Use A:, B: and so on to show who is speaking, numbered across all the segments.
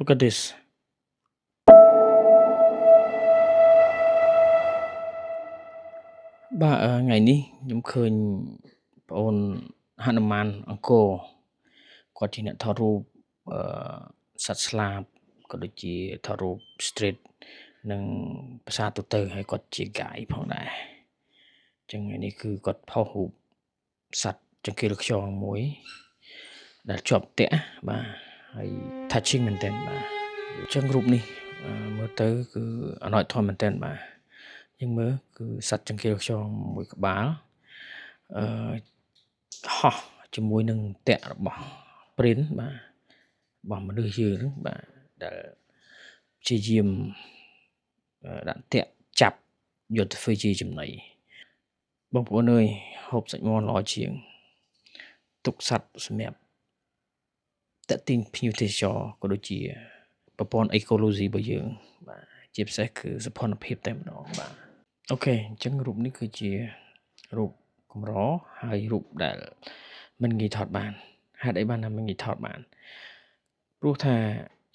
A: Look at this. បាទថ្ងៃនេះខ្ញុំឃើញបងអូនហនុមានអង្គរគាត់ជាអ្នកថតរូបសត្វស្លាបក៏ដូចជាថតរូប street និងភាសាទូទៅហើយគាត់ជា guide ផងដែរអញ្ចឹងថ្ងៃនេះគឺគាត់ផុសរូបសត្វចង្កៀលខ្យងមួយដែលជាប់តាក់បាទហើយ touching មែនទែនបាទអញ្ចឹងរូបនេះមើលទៅគឺអណោចធម៌មែនទែនបាទយើងមើលគឺសត្វចង្កៀលខ្យងមួយក្បាលហោះជាមួយនឹងតាក់របស់ print បាទរបស់មនុស្សយើងហ្នឹងបាទដែលព្យាយាមដាក់តាក់ចាប់យកទៅធ្វើជាចំណីបងប្អូនអើយហូបសាច់មាន់ល្អជាងទុកសត្វសម្រាប់តេទីងភ្ញៀវទេសចរក៏ដូចជាប្រព័ន្ធអេកូឡូស៊ីរបស់យើងបាទជាពិសេសគឺសោភ័ណភាពតែម្ដងបាទអូខេអញ្ចឹងរូបនេះគឺជារូបកម្រហើយរូបដែលមិនងាយថតបានហេតុអីបានថាមិនងាយថតបានព្រោះថា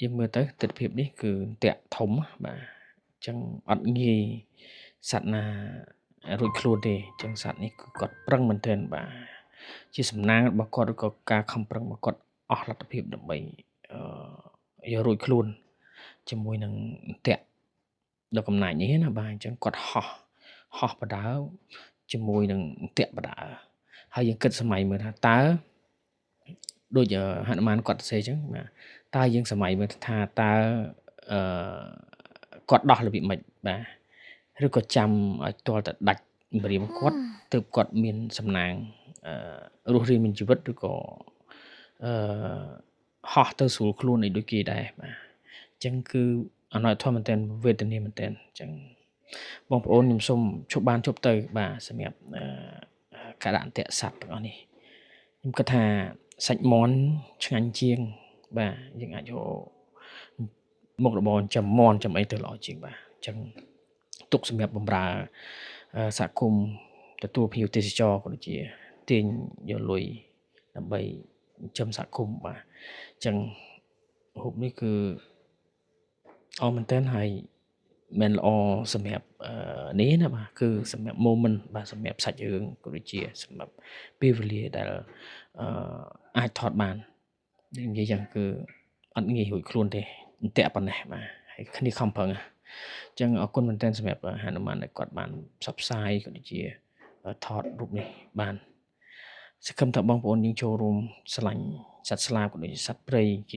A: យើងមើលទៅទិដ្ឋភាពនេះគឺតាក់ធំបាទអញ្ចឹងអត់ងាយសត្វណារួចខ្លួនទេអញ្ចឹងសត្វនេះគឺគាត់ប្រឹងមែនទែនបាទជាសំណាងរបស់គាត់ឬក៏ការខំប្រឹងរបស់គាត់អស់លទ្ធភាពដើម្បីយករួចខ្លួនជាមួយនឹងតាក់ដ៏កំណាចនេះណាបាទអញ្ចឹងគាត់ហោះបដើជាមួយនឹងតាក់បដើហើយយើងគិតសម័យមើលថាតើដូចហនុមានគាត់សេអញ្ចឹងបាទតើយើងសម័យមើលថាតើគាត់ដោះរបៀបម៉េចបាទឬក៏ចាំឲ្យទាល់តែដាច់ម្រាមគាត់ទើបគាត់មានសំណាងរស់រានមានជីវិតឬក៏ហោះទៅស្រួលខ្លួនអីដូចគេដែរបាទអញ្ចឹងគឺអណោចធម៌មែនទែនវេទនាមែនទែនអញ្ចឹងបងប្អូនខ្ញុំសូមជប់ទៅបាទសម្រាប់ការដាក់អន្ទាក់សត្វទាំងអស់នេះខ្ញុំគិតថាសាច់មាន់ឆ្ងាញ់ជាងបាទយើងអាចយកមុខរបរចាំមាន់ចាំអីទៅល្អជាងបាទអញ្ចឹងទុកសម្រាប់បម្រើសហគមន៍ទទួលភ្ញៀវទេសចរក៏ដូចជាទាញយកលុយដើម្បីចិញ្ចឹមសហគមន៍បាទអញ្ចឹងរូបនេះគឺអមែនតើហើយមិនល្អសម្រាប់នេះណាបាទគឺសម្រាប់ moment បាទសម្រាប់សាច់រឿងក៏ដូចជាសម្រាប់ពេលវេលាដែលអាចថតបាននិយាយយ៉ាងគឺអត់ងាយរួចខ្លួនទេអន្ទាក់ប៉ុណ្ណេះបាទហើយគ្នាខំប្រឹងអញ្ចឹងអរគុណមែនទែនសម្រាប់ហនុមានដែលគាត់បានផ្សព្វផ្សាយក៏ដូចជាថតរូបនេះបានសង្ឃឹមថាបងប្អូនយើងចូលរួមស្រឡាញ់សត្វស្លាបក៏ដូចជាសត្វព្រៃ